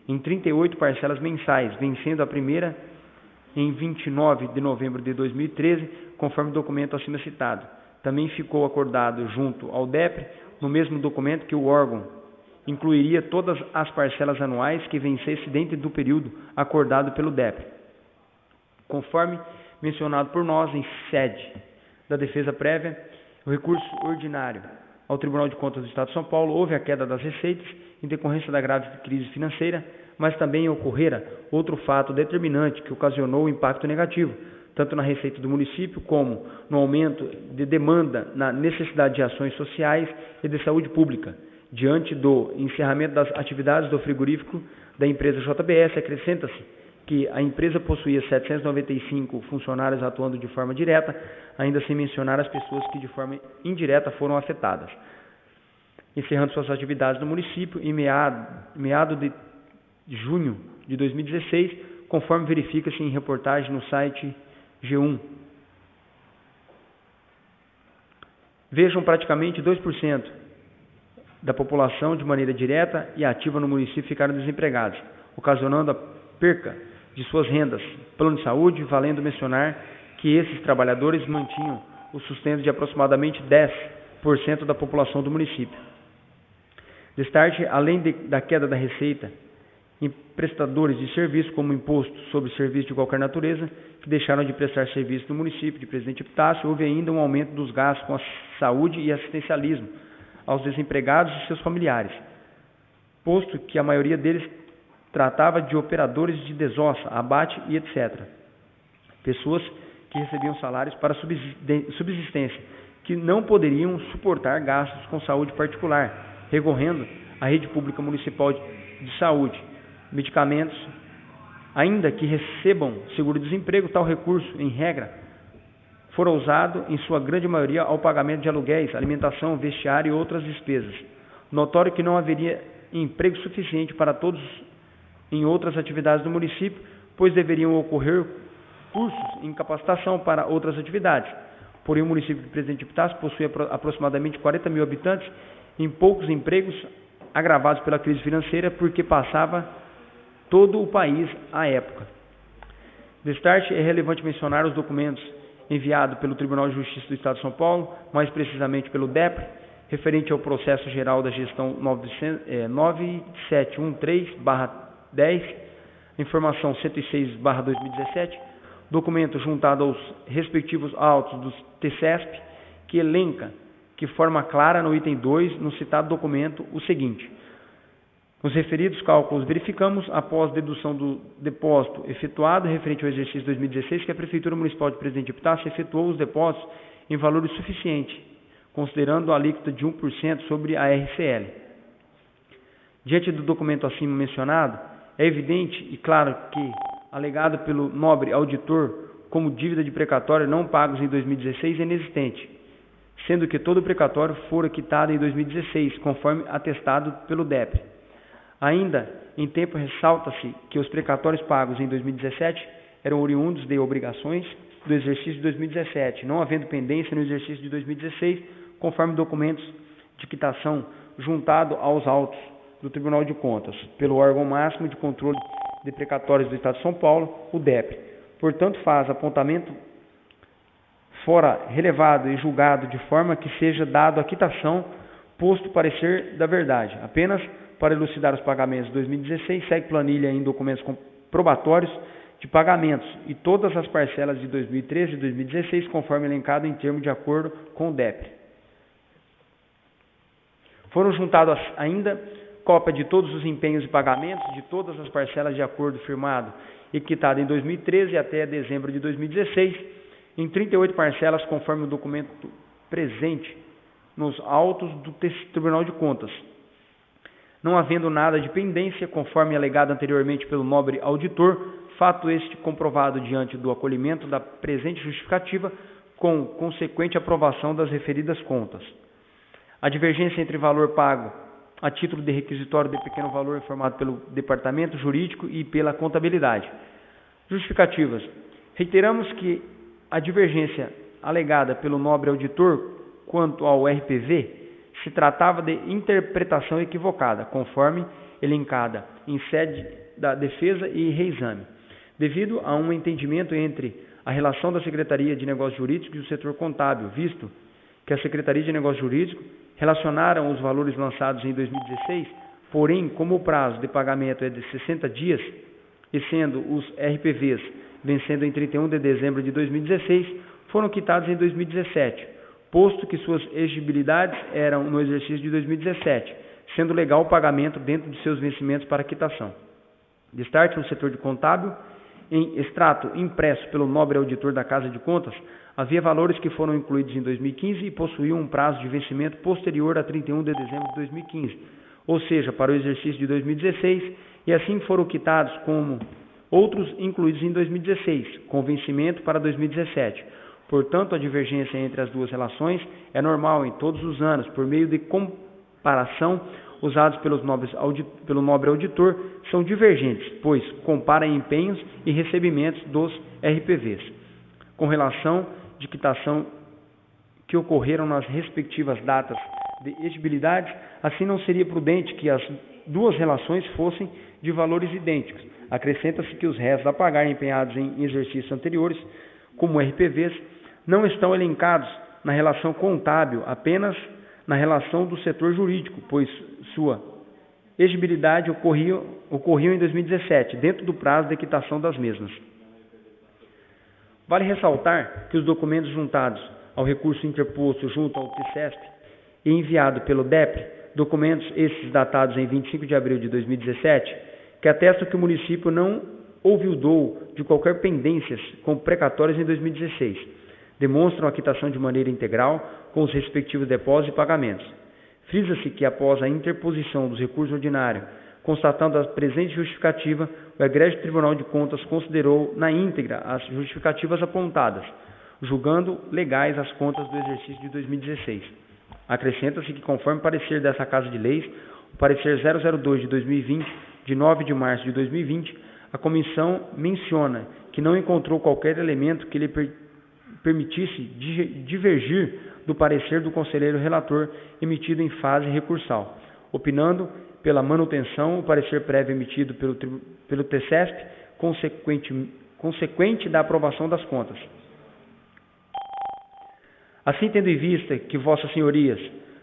em 38 parcelas mensais, vencendo a primeira em 29 de novembro de 2013, conforme documento acima citado. Também ficou acordado junto ao DEPRE, no mesmo documento, que o órgão incluiria todas as parcelas anuais que vencesse dentro do período acordado pelo DEPRE. Conforme mencionado por nós em sede da defesa prévia, o recurso ordinário ao Tribunal de Contas do Estado de São Paulo, houve a queda das receitas em decorrência da grave crise financeira, mas também ocorrera outro fato determinante que ocasionou o impacto negativo, tanto na receita do município como no aumento de demanda na necessidade de ações sociais e de saúde pública. Diante do encerramento das atividades do frigorífico da empresa JBS, acrescenta-se que a empresa possuía 795 funcionários atuando de forma direta, ainda sem mencionar as pessoas que de forma indireta foram afetadas. Encerrando suas atividades no município em meado de junho de 2016, conforme verifica-se em reportagem no site G1. Vejam, praticamente 2% da população de maneira direta e ativa no município ficaram desempregados, ocasionando a perca de suas rendas, plano de saúde, valendo mencionar que esses trabalhadores mantinham o sustento de aproximadamente 10% da população do município. Destarte, além da queda da receita em prestadores de serviço, como imposto sobre serviço de qualquer natureza, que deixaram de prestar serviço no município de Presidente Epitácio, houve ainda um aumento dos gastos com a saúde e assistencialismo aos desempregados e seus familiares, posto que a maioria deles tratava de operadores de desossa, abate e etc. pessoas que recebiam salários para subsistência, que não poderiam suportar gastos com saúde particular, recorrendo à rede pública municipal de saúde, medicamentos, ainda que recebam seguro-desemprego. Tal recurso, em regra, fora usado, em sua grande maioria, ao pagamento de aluguéis, alimentação, vestiário e outras despesas. Notório que não haveria emprego suficiente para todos em outras atividades do município, pois deveriam ocorrer cursos em capacitação para outras atividades. Porém, o município de Presidente Epitácio possui aproximadamente 40 mil habitantes, em poucos empregos, agravados pela crise financeira, porque passava todo o país à época. Destarte, é relevante mencionar os documentos enviados pelo Tribunal de Justiça do Estado de São Paulo, mais precisamente pelo DEPRE, referente ao processo geral da gestão 9713/10, informação 106/2017, documento juntado aos respectivos autos do TCESP, que elenca, que forma clara no item 2, no citado documento, o seguinte: os referidos cálculos verificamos, após dedução do depósito efetuado referente ao exercício 2016, que a Prefeitura Municipal de Presidente Epitácio efetuou os depósitos em valor suficiente, considerando a alíquota de 1% sobre a RCL. Diante do documento acima mencionado, é evidente e claro que, alegado pelo nobre auditor como dívida de precatório não pagos em 2016, é inexistente, sendo que todo o precatório fora quitado em 2016, conforme atestado pelo DEPRE. Ainda, em tempo, ressalta-se que os precatórios pagos em 2017 eram oriundos de obrigações do exercício de 2017, não havendo pendência no exercício de 2016, conforme documentos de quitação juntado aos autos do Tribunal de Contas, pelo órgão máximo de controle de precatórios do Estado de São Paulo, o DEPRE. Portanto, faz apontamento fora relevado e julgado de forma que seja dado a quitação, posto parecer da verdade. Apenas para elucidar os pagamentos de 2016, segue planilha em documentos comprobatórios de pagamentos e todas as parcelas de 2013 e 2016, conforme elencado em termo de acordo com o DEPRE. Foram juntados ainda cópia de todos os empenhos e pagamentos de todas as parcelas de acordo firmado e quitado em 2013 até dezembro de 2016, em 38 parcelas, conforme o documento presente nos autos do Tribunal de Contas. Não havendo nada de pendência, conforme alegado anteriormente pelo nobre auditor, fato este comprovado diante do acolhimento da presente justificativa, com consequente aprovação das referidas contas. A divergência entre valor pago a título de requisitório de pequeno valor informado pelo Departamento Jurídico e pela Contabilidade. Justificativas. Reiteramos que a divergência alegada pelo nobre auditor quanto ao RPV se tratava de interpretação equivocada, conforme elencada em sede da defesa e reexame, devido a um entendimento entre a relação da Secretaria de Negócios Jurídicos e o setor contábil, visto que a Secretaria de Negócios Jurídicos relacionaram os valores lançados em 2016, porém, como o prazo de pagamento é de 60 dias, e sendo os RPVs vencendo em 31 de dezembro de 2016, foram quitados em 2017, posto que suas exigibilidades eram no exercício de 2017, sendo legal o pagamento dentro de seus vencimentos para quitação. Destarte no setor de contábil, em extrato impresso pelo nobre auditor da Casa de Contas, havia valores que foram incluídos em 2015 e possuíam um prazo de vencimento posterior a 31 de dezembro de 2015, ou seja, para o exercício de 2016, e assim foram quitados como outros incluídos em 2016, com vencimento para 2017. Portanto, a divergência entre as duas relações é normal em todos os anos, por meio de comparação usados pelo nobre auditor, são divergentes, pois comparam empenhos e recebimentos dos RPVs, com relação de quitação que ocorreram nas respectivas datas de exigibilidade. Assim não seria prudente que as duas relações fossem de valores idênticos. Acrescenta-se que os restos a pagar empenhados em exercícios anteriores, como RPVs, não estão elencados na relação contábil, apenas na relação do setor jurídico, pois sua exigibilidade ocorriam em 2017, dentro do prazo de quitação das mesmas. Vale ressaltar que os documentos juntados ao recurso interposto junto ao TCESP e enviado pelo DEPRE, documentos esses datados em 25 de abril de 2017, que atestam que o município não houve o dolo de qualquer pendências com precatórios em 2016. Demonstram a quitação de maneira integral com os respectivos depósitos e pagamentos. Frisa-se que após a interposição dos recursos ordinários, constatando a presente justificativa, o egrégio Tribunal de Contas considerou na íntegra as justificativas apontadas, julgando legais as contas do exercício de 2016. Acrescenta-se que, conforme parecer dessa Casa de Leis, o parecer 002 de 2020, de 9 de março de 2020, a comissão menciona que não encontrou qualquer elemento que lhe permitisse divergir do parecer do conselheiro relator emitido em fase recursal, opinando pela manutenção o parecer prévio emitido pelo TCESP, consequente da aprovação das contas. Assim, tendo em vista que vossas senhorias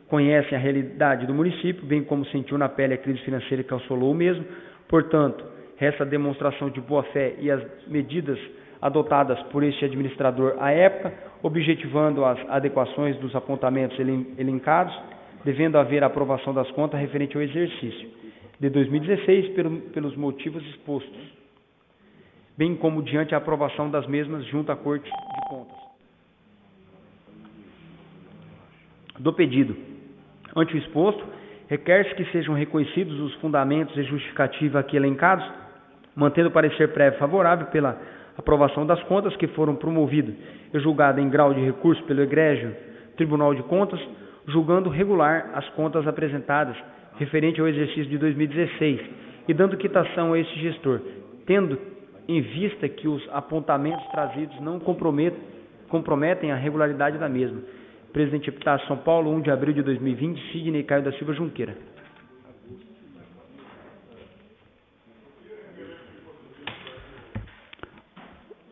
conhecem a realidade do município, bem como sentiu na pele a crise financeira que assolou o mesmo, portanto, resta a demonstração de boa-fé e as medidas adotadas por este administrador à época, objetivando as adequações dos apontamentos elencados, devendo haver a aprovação das contas referente ao exercício de 2016 pelos motivos expostos, bem como diante a aprovação das mesmas junto à Corte de Contas. Do pedido. Ante o exposto, requer-se que sejam reconhecidos os fundamentos e justificativa aqui elencados, mantendo o parecer prévio favorável pela aprovação das contas que foram promovidas e julgada em grau de recurso pelo egrégio Tribunal de Contas, julgando regular as contas apresentadas referente ao exercício de 2016 e dando quitação a este gestor, tendo em vista que os apontamentos trazidos não comprometem a regularidade da mesma. Presidente Epitácio, São Paulo, 1 de abril de 2020, Sidney Caio da Silva Junqueira.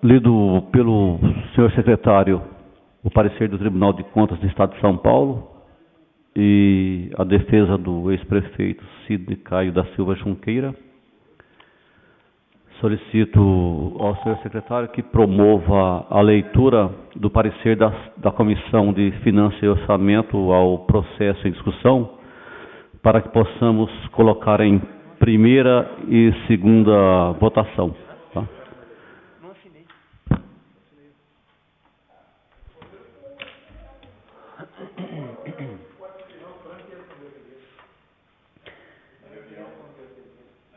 Lido pelo senhor secretário o parecer do Tribunal de Contas do Estado de São Paulo e a defesa do ex-prefeito Sidney Caio da Silva Junqueira. Solicito ao senhor secretário que promova a leitura do parecer da Comissão de Finanças e Orçamento ao processo em discussão, para que possamos colocar em primeira e segunda votação. Tá?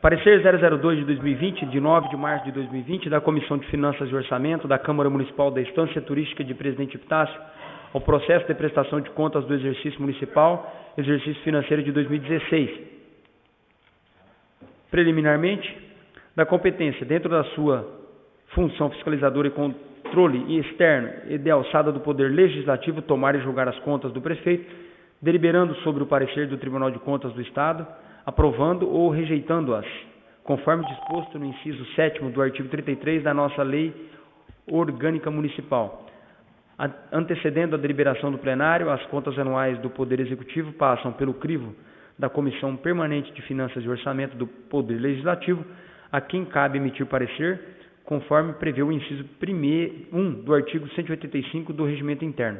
Parecer 002 de 2020, de 9 de março de 2020, da Comissão de Finanças e Orçamento da Câmara Municipal da Estância Turística de Presidente Epitácio, ao processo de prestação de contas do exercício municipal, exercício financeiro de 2016. Preliminarmente, da competência, dentro da sua função fiscalizadora e controle externo e de alçada do Poder Legislativo, tomar e julgar as contas do prefeito, deliberando sobre o parecer do Tribunal de Contas do Estado, aprovando ou rejeitando-as, conforme disposto no inciso 7º do artigo 33 da nossa Lei Orgânica Municipal. Antecedendo a deliberação do plenário, as contas anuais do Poder Executivo passam pelo crivo da Comissão Permanente de Finanças e Orçamento do Poder Legislativo, a quem cabe emitir parecer, conforme prevê o inciso 1 do artigo 185 do Regimento Interno.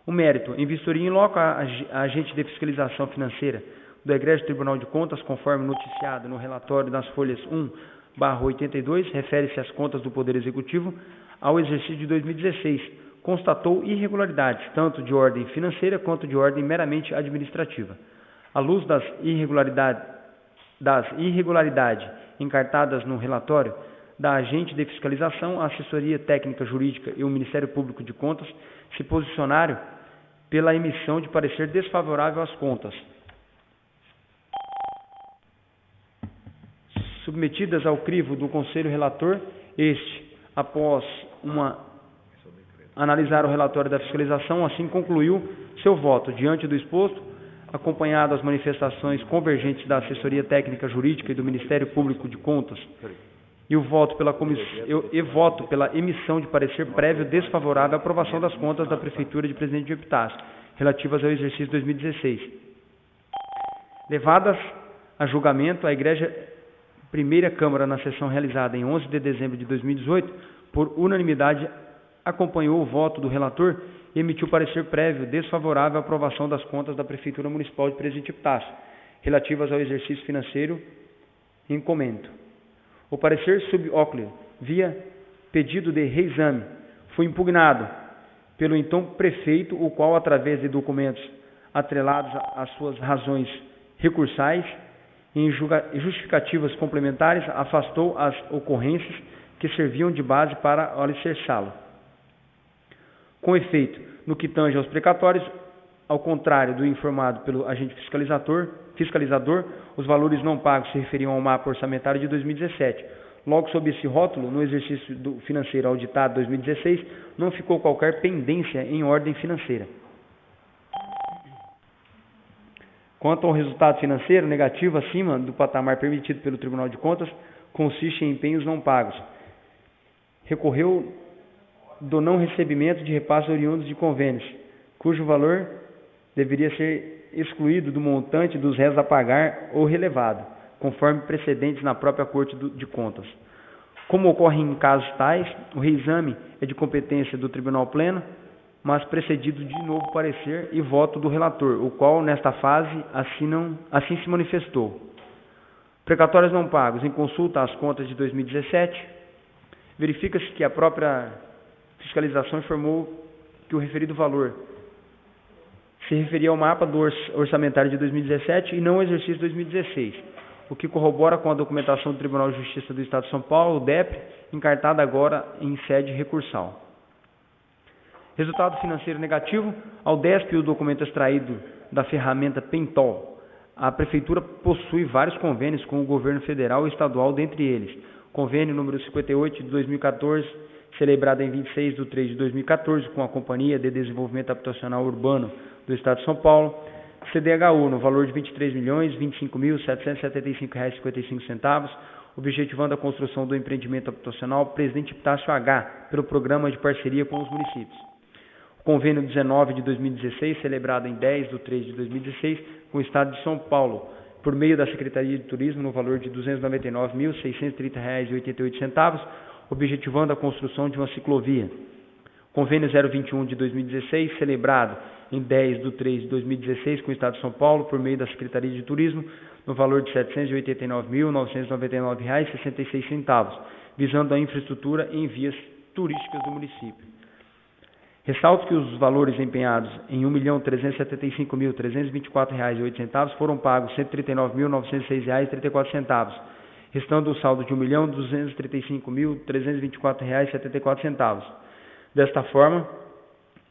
O mérito, em vistoria em loco a agente de fiscalização financeira do egrégio Tribunal de Contas, conforme noticiado no relatório das folhas 1/82, refere-se às contas do Poder Executivo ao exercício de 2016, constatou irregularidades, tanto de ordem financeira quanto de ordem meramente administrativa. À luz das irregularidades encartadas no relatório da agente de fiscalização, a assessoria técnica jurídica e o Ministério Público de Contas se posicionaram pela emissão de parecer desfavorável às contas, submetidas ao crivo do Conselho Relator. Este, após analisar o relatório da fiscalização, assim concluiu seu voto. Diante do exposto, acompanhado as manifestações convergentes da assessoria técnica jurídica e do Ministério Público de Contas, e voto pela emissão de parecer prévio desfavorável à aprovação das contas da Prefeitura de Presidente de Epitácio, relativas ao exercício 2016. Levadas a julgamento, a Igreja Primeira Câmara, na sessão realizada em 11 de dezembro de 2018, por unanimidade, acompanhou o voto do relator e emitiu parecer prévio desfavorável à aprovação das contas da Prefeitura Municipal de Presidente Epitácio, relativas ao exercício financeiro em comento. O parecer subóculo, via pedido de reexame, foi impugnado pelo então prefeito, o qual, através de documentos atrelados às suas razões recursais e em justificativas complementares, afastou as ocorrências que serviam de base para alicerçá-lo. Com efeito, no que tange aos precatórios, ao contrário do informado pelo agente fiscalizador, os valores não pagos se referiam ao mapa orçamentário de 2017. Logo, sob esse rótulo, no exercício financeiro auditado 2016, não ficou qualquer pendência em ordem financeira. Quanto ao resultado financeiro negativo acima do patamar permitido pelo Tribunal de Contas, consiste em empenhos não pagos. Recorreu do não recebimento de repasses oriundos de convênios, cujo valor deveria ser excluído do montante dos réus a pagar ou relevado, conforme precedentes na própria Corte de Contas. Como ocorre em casos tais, o reexame é de competência do Tribunal Pleno, mas precedido de novo parecer e voto do relator, o qual, nesta fase, assim se manifestou. Precatórios não pagos. Em consulta às contas de 2017, verifica-se que a própria fiscalização informou que o referido valor se referia ao mapa do orçamentário de 2017 e não ao exercício de 2016, o que corrobora com a documentação do Tribunal de Justiça do Estado de São Paulo, o DEPRE, encartada agora em sede recursal. Resultado financeiro negativo. Ao DESP, o documento extraído da ferramenta Pentol. A Prefeitura possui vários convênios com o governo federal e estadual, dentre eles, convênio número 58 de 2014, celebrado em 26 de 3 de 2014, com a Companhia de Desenvolvimento Habitacional Urbano do Estado de São Paulo, CDHU, no valor de R$ 23.025.775,55, objetivando a construção do empreendimento habitacional Presidente Epitácio H, pelo Programa de Parceria com os Municípios. O Convênio 19 de 2016, celebrado em 10 de 3 de 2016, com o Estado de São Paulo, por meio da Secretaria de Turismo, no valor de R$ 299.630,88, objetivando a construção de uma ciclovia. Convênio 021 de 2016, celebrado em 10 de 3 de 2016, com o Estado de São Paulo, por meio da Secretaria de Turismo, no valor de R$ 789.999,66, visando a infraestrutura em vias turísticas do município. Ressalto que os valores empenhados em R$ 1.375.324,08 foram pagos R$ 139.906,34, restando o saldo de R$ 1.235.324,74. Desta forma,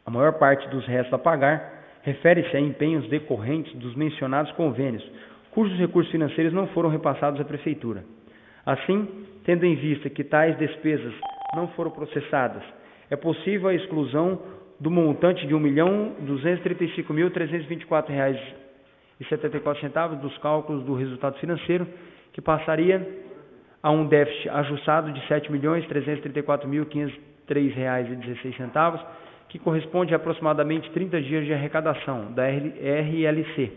a maior parte dos restos a pagar refere-se a empenhos decorrentes dos mencionados convênios, cujos recursos financeiros não foram repassados à Prefeitura. Assim, tendo em vista que tais despesas não foram processadas, é possível a exclusão do montante de R$ 1.235.324,74 dos cálculos do resultado financeiro, que passaria a um déficit ajustado de R$ 7.334.503,16, que corresponde a aproximadamente 30 dias de arrecadação da RLC.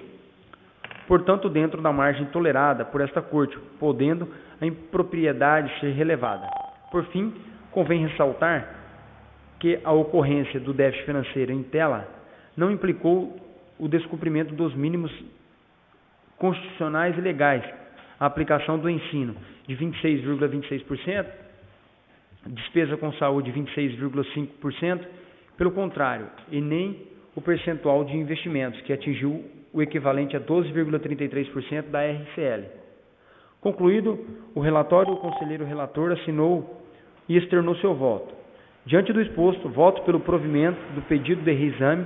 Portanto, dentro da margem tolerada por esta Corte, podendo a impropriedade ser relevada. Por fim, convém ressaltar que a ocorrência do déficit financeiro em tela não implicou o descumprimento dos mínimos constitucionais e legais, a aplicação do ensino de 26,26%, despesa com saúde 26,5%, pelo contrário, e nem o percentual de investimentos, que atingiu o equivalente a 12,33% da RCL. Concluído o relatório, o conselheiro relator assinou e externou seu voto. Diante do exposto, voto pelo provimento do pedido de reexame,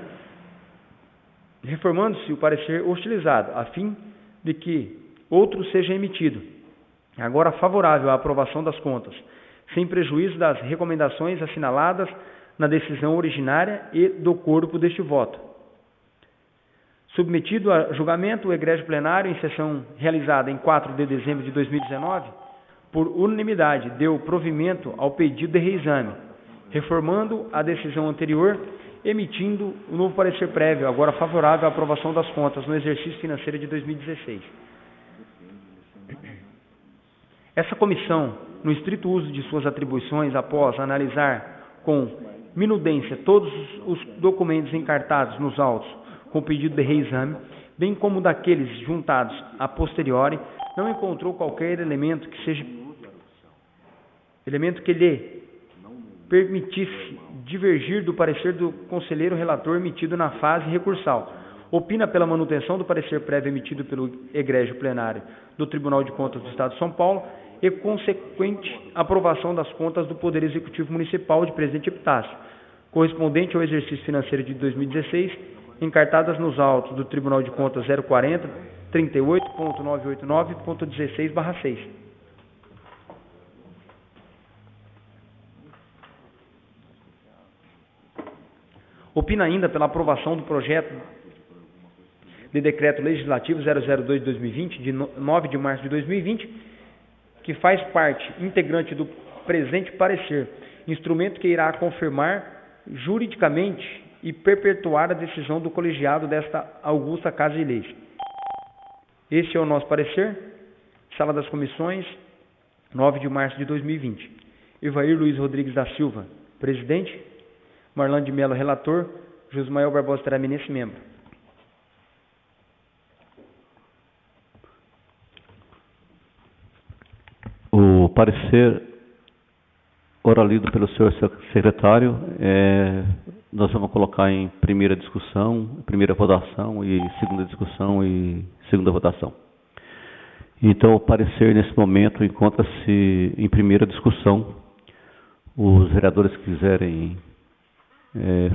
reformando-se o parecer hostilizado, a fim de que outro seja emitido, agora favorável à aprovação das contas, sem prejuízo das recomendações assinaladas na decisão originária e do corpo deste voto. Submetido a julgamento, o egrégio plenário, em sessão realizada em 4 de dezembro de 2019, por unanimidade, deu provimento ao pedido de reexame, reformando a decisão anterior, emitindo o novo parecer prévio, agora favorável à aprovação das contas no exercício financeiro de 2016. Essa comissão, no estrito uso de suas atribuições, após analisar com minudência todos os documentos encartados nos autos com pedido de reexame, bem como daqueles juntados a posteriori, não encontrou qualquer elemento que seja elemento que lhe permitisse divergir do parecer do conselheiro relator emitido na fase recursal. Opina pela manutenção do parecer prévio emitido pelo egrégio plenário do Tribunal de Contas do Estado de São Paulo e consequente aprovação das contas do Poder Executivo Municipal de Presidente Epitácio, correspondente ao exercício financeiro de 2016, encartadas nos autos do Tribunal de Contas 040 38.989.16/6. Opina ainda pela aprovação do projeto de decreto legislativo 002 de 2020, de 9 de março de 2020, que faz parte integrante do presente parecer, instrumento que irá confirmar juridicamente e perpetuar a decisão do colegiado desta augusta Casa de Leis. Este é o nosso parecer. Sala das Comissões, 9 de março de 2020. Evair Luiz Rodrigues da Silva, presidente. Marlan de Mello, relator. Josmael Barbosa Teraminense, membro. O parecer oralido pelo senhor secretário, nós vamos colocar em primeira discussão, primeira votação e segunda discussão e segunda votação. Então, o parecer nesse momento encontra-se em primeira discussão. Os vereadores que quiserem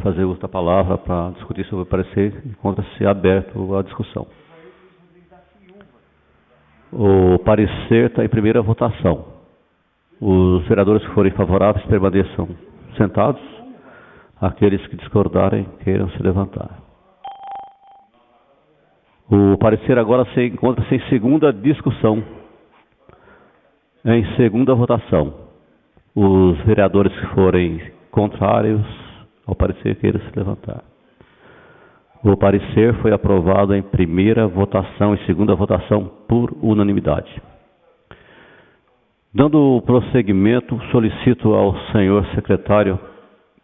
fazer uso da palavra para discutir sobre o parecer, encontra-se aberto a discussão. O parecer está em primeira votação. Os vereadores que forem favoráveis permaneçam sentados. Aqueles que discordarem, queiram se levantar. O parecer agora se encontra-se em segunda discussão. Em segunda votação. Os vereadores que forem contrários ao parecer, queiram se levantar. O parecer foi aprovado em primeira votação e segunda votação por unanimidade. Dando prosseguimento, solicito ao senhor secretário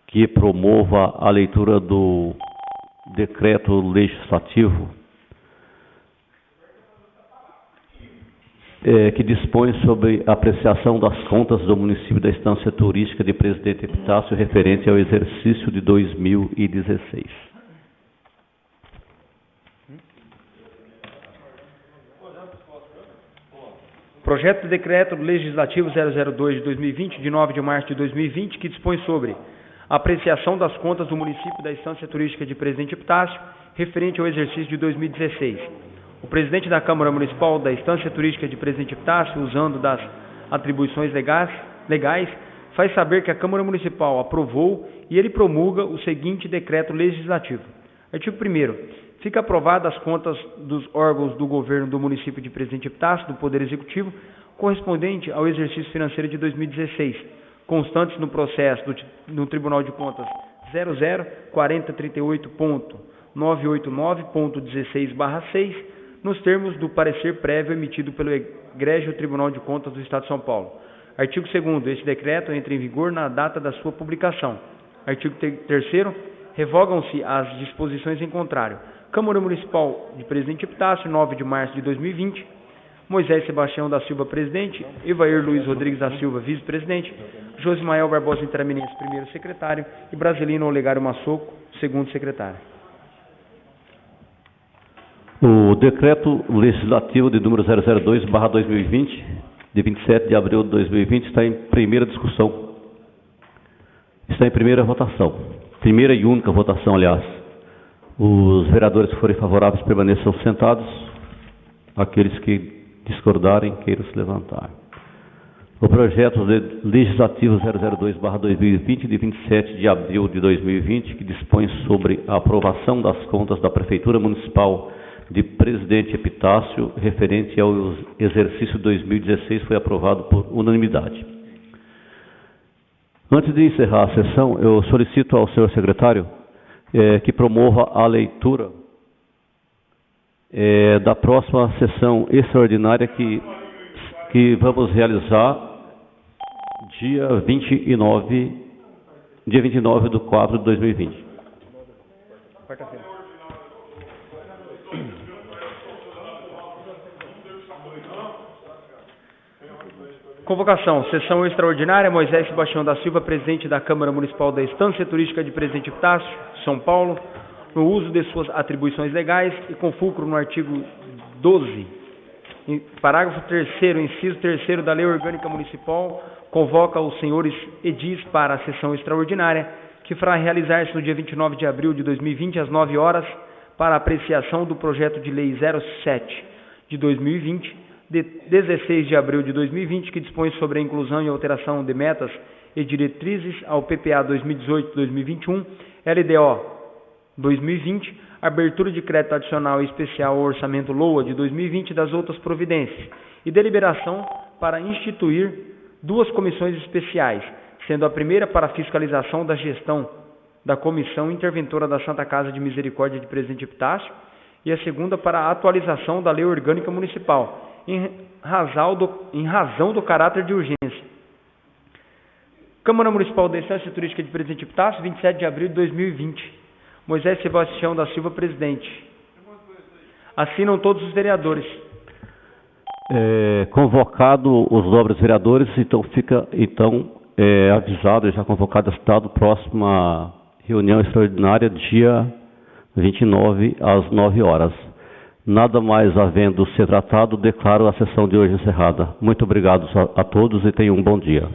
que promova a leitura do decreto legislativo que dispõe sobre a apreciação das contas do município da Estância Turística de Presidente Epitácio referente ao exercício de 2016. Projeto de Decreto Legislativo 002 de 2020, de 9 de março de 2020, que dispõe sobre a apreciação das contas do município da Estância Turística de Presidente Epitácio referente ao exercício de 2016. O presidente da Câmara Municipal da Estância Turística de Presidente Epitácio, usando das atribuições legais, faz saber que a Câmara Municipal aprovou e ele promulga o seguinte decreto legislativo. Artigo 1º. Fica aprovada as contas dos órgãos do governo do município de Presidente Epitácio, do Poder Executivo, correspondente ao exercício financeiro de 2016, constantes no processo no Tribunal de Contas 004038.989.16/6, nos termos do parecer prévio emitido pelo egrégio Tribunal de Contas do Estado de São Paulo. Artigo 2º. Este decreto entra em vigor na data da sua publicação. Artigo 3º. Revogam-se as disposições em contrário. Câmara Municipal de Presidente Epitácio, 9 de março de 2020. Moisés Sebastião da Silva, presidente. Evair Luiz Rodrigues da Silva, vice-presidente. Josmael Barbosa Interaminense, primeiro secretário. E Brasilino Olegário Massoco, segundo secretário. O decreto legislativo de número 002/2020, de 27 de abril de 2020, está em primeira discussão. Está em primeira votação. Primeira e única votação, aliás. Os vereadores que forem favoráveis permaneçam sentados. Aqueles que discordarem, queiram se levantar. O projeto legislativo 002/2020, de 27 de abril de 2020, que dispõe sobre a aprovação das contas da Prefeitura Municipal de Presidente Epitácio, referente ao exercício 2016, foi aprovado por unanimidade. Antes de encerrar a sessão, eu solicito ao senhor secretário que promova a leitura da próxima sessão extraordinária que vamos realizar dia 29 de 4 de 2020. Quarta-feira. Convocação, sessão extraordinária, Moisés Sebastião da Silva, presidente da Câmara Municipal da Estância Turística de Presidente Epitácio, São Paulo, no uso de suas atribuições legais e com fulcro no artigo 12, parágrafo 3º, inciso 3º da Lei Orgânica Municipal, convoca os senhores edis para a sessão extraordinária, que fará realizar-se no dia 29 de abril de 2020, às 9 horas, para apreciação do projeto de lei 07 de 2020, de 16 de abril de 2020, que dispõe sobre a inclusão e alteração de metas e diretrizes ao PPA 2018-2021, LDO 2020, abertura de crédito adicional e especial ao orçamento LOA de 2020 e das outras providências, e deliberação para instituir 2 comissões especiais, sendo a primeira para a fiscalização da gestão da Comissão Interventora da Santa Casa de Misericórdia de Presidente Epitácio e a segunda para a atualização da Lei Orgânica Municipal, em razão do caráter de urgência. Câmara Municipal da Estância Turística de Presidente Epitácio, 27 de abril de 2020. Moisés Sebastião da Silva, presidente. Assinam todos os vereadores. Convocado os nobres vereadores, então fica avisado, já convocado a citado, próxima reunião extraordinária, dia 29, às 9 horas. Nada mais havendo ser tratado, declaro a sessão de hoje encerrada. Muito obrigado a todos e tenham um bom dia.